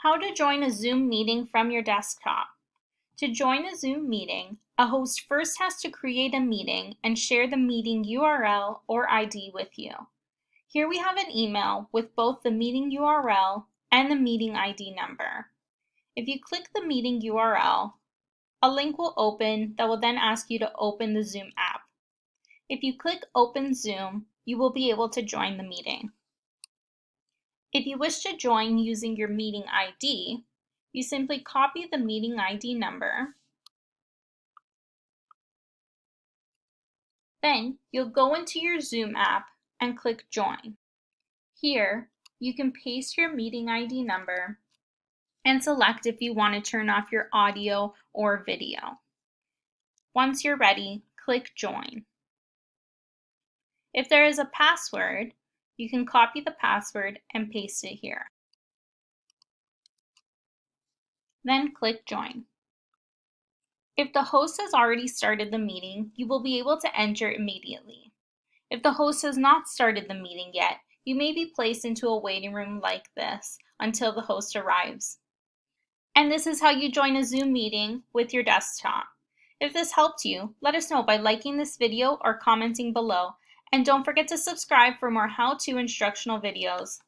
How to join a Zoom meeting from your desktop. To join a Zoom meeting, a host first has to create a meeting and share the meeting URL or ID with you. Here we have an email with both the meeting URL and the meeting ID number. If you click the meeting URL, a link will open that will then ask you to open the Zoom app. If you click Open Zoom, you will be able to join the meeting. If you wish to join using your meeting ID, you simply copy the meeting ID number. Then you'll go into your Zoom app and click Join. Here, you can paste your meeting ID number and select if you want to turn off your audio or video. Once you're ready, click Join. If there is a password, you can copy the password and paste it here. Then click Join. If the host has already started the meeting, you will be able to enter immediately. If the host has not started the meeting yet, you may be placed into a waiting room like this until the host arrives. And this is how you join a Zoom meeting with your desktop. If this helped you, let us know by liking this video or commenting below. And don't forget to subscribe for more how-to instructional videos.